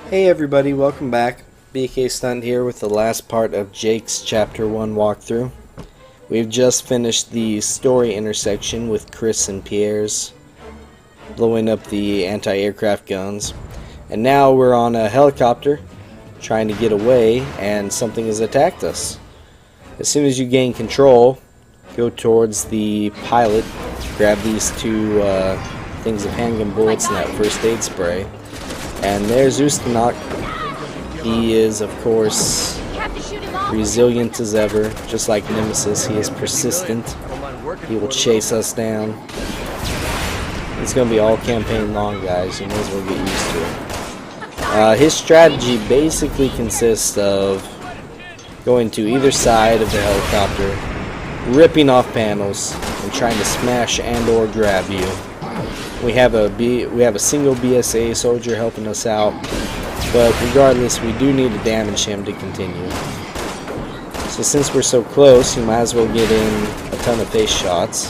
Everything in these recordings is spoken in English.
Hey everybody, welcome back. BK Stunt here with the last part of Jake's Chapter 1 walkthrough. We've just finished the story intersection with Chris and Pierre's blowing up the anti-aircraft guns. And now we're on a helicopter trying to get away and something has attacked us. As soon as you gain control, go towards the pilot, grab these two things of handgun bullets and that first aid spray. And there's Ustanok. He is, of course, resilient as ever, just like Nemesis. He is persistent. He will chase us down. It's going to be all campaign long, guys. You may as well get used to it. His strategy basically consists of going to either side of the helicopter, ripping off panels, and trying to smash and or grab you. We have a single BSA soldier helping us out, but regardless, we do need to damage him to continue. So since we're so close, you might as well get in a ton of face shots.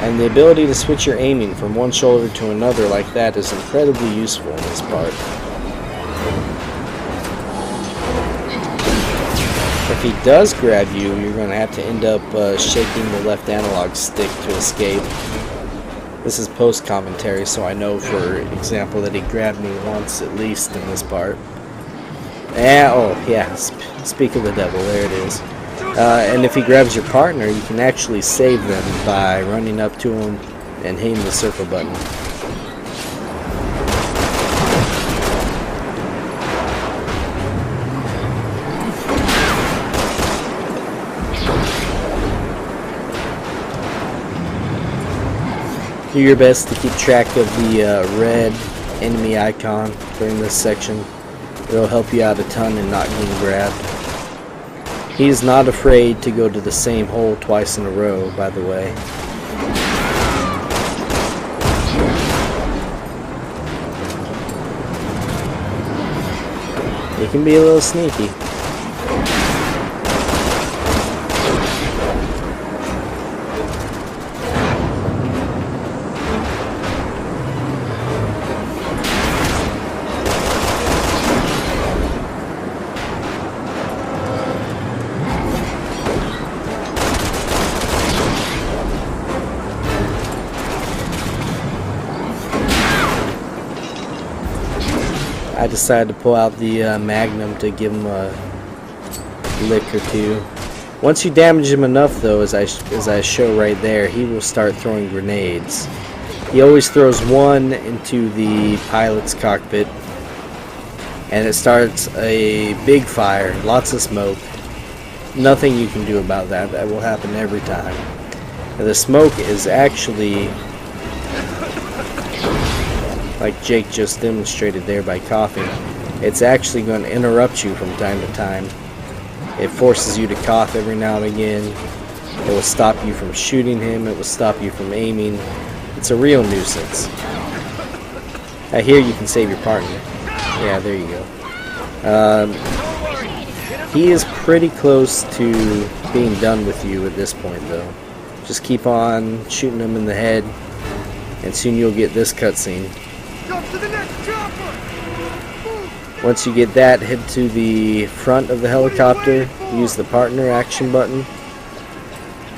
And the ability to switch your aiming from one shoulder to another like that is incredibly useful in this part. If he does grab you, you're going to have to end up shaking the left analog stick to escape. This is post-commentary, so I know, for example, that he grabbed me once at least in this part. Speak of the devil, there it is. And if he grabs your partner, you can actually save them by running up to him and hitting the circle button. Do your best to keep track of the red enemy icon during this section. It'll help you out a ton in not getting grabbed. He's not afraid to go to the same hole twice in a row, by the way. He can be a little sneaky. I decided to pull out the Magnum to give him a lick or two. Once you damage him enough, though, as I show right there, he will start throwing grenades. He always throws one into the pilot's cockpit, and it starts a big fire, lots of smoke. Nothing you can do about that. That will happen every time. And the smoke is actually, like Jake just demonstrated there by coughing, it's actually going to interrupt you from time to time. It forces you to cough every now and again. It will stop you from shooting him. It will stop you from aiming. It's a real nuisance. Here you can save your partner. Yeah, there you go. He is pretty close to being done with you at this point, though. Just keep on shooting him in the head, and soon you'll get this cutscene. Once you get that, head to the front of the helicopter, use the partner action button,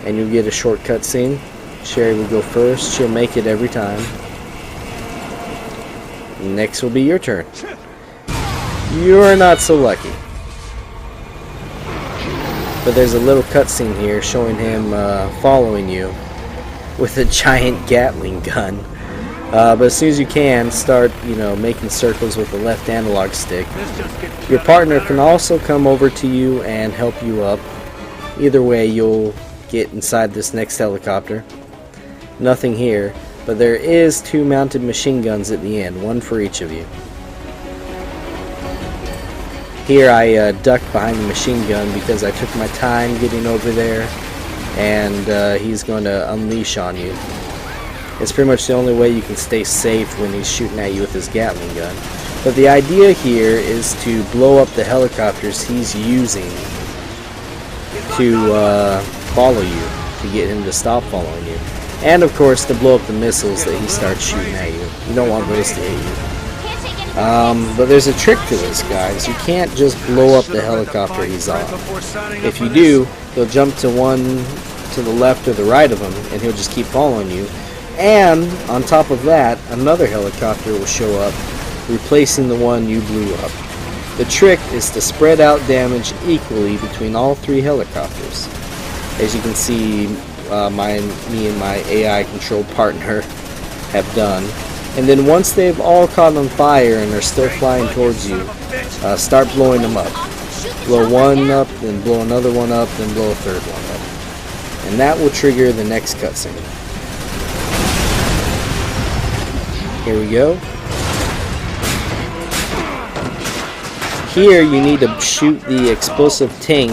and you'll get a short cutscene. Sherry will go first. She'll make it every time. Next will be your turn. You're not so lucky. But there's a little cutscene here showing him following you with a giant Gatling gun. But as soon as you can, start, making circles with the left analog stick. Your partner can also come over to you and help you up. Either way, you'll get inside this next helicopter. Nothing here, but there is two mounted machine guns at the end, one for each of you. Here I ducked behind the machine gun because I took my time getting over there, and he's going to unleash on you. It's pretty much the only way you can stay safe when he's shooting at you with his Gatling gun. But the idea here is to blow up the helicopters he's using to follow you, to get him to stop following you. And of course to blow up the missiles that he starts shooting at you. You don't want those to hit you. But there's a trick to this, guys. You can't just blow up the helicopter he's on. If you do, he'll jump to one to the left or the right of him, and he'll just keep following you. And on top of that, another helicopter will show up, replacing the one you blew up. The trick is to spread out damage equally between all three helicopters. As you can see, me and my AI controlled partner have done. And then once they've all caught on fire and are still flying towards you, start blowing them up. Blow one up, then blow another one up, then blow a third one up. And that will trigger the next cutscene. Here we go. Here you need to shoot the explosive tank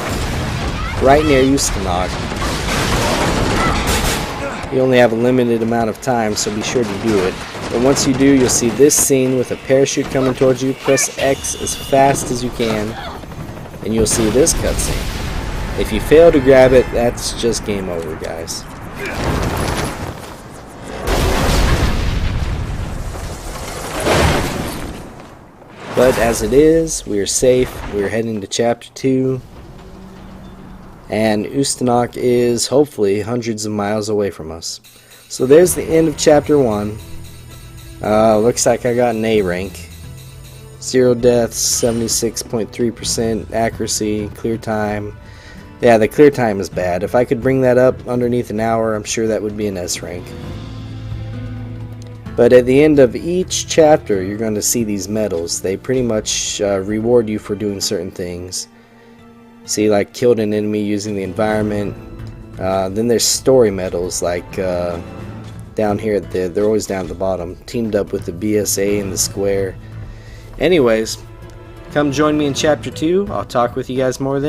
right near Ustanok. You only have a limited amount of time, so be sure to do it. But once you do, you'll see this scene with a parachute coming towards you. Press X as fast as you can, and you'll see this cutscene. If you fail to grab it, that's just game over, guys. But as it is, we are safe. We are heading to Chapter 2. And Ustanok is, hopefully, hundreds of miles away from us. So there's the end of Chapter 1. Looks like I got an A rank. 0 deaths, 76.3% accuracy, clear time. Yeah, the clear time is bad. If I could bring that up underneath an hour, I'm sure that would be an S rank. But at the end of each chapter, you're going to see these medals. They pretty much reward you for doing certain things. See, like killed an enemy using the environment. Then there's story medals, like down here, they're always down at the bottom. Teamed up with the BSA and the Square. Anyways, come join me in Chapter 2. I'll talk with you guys more then.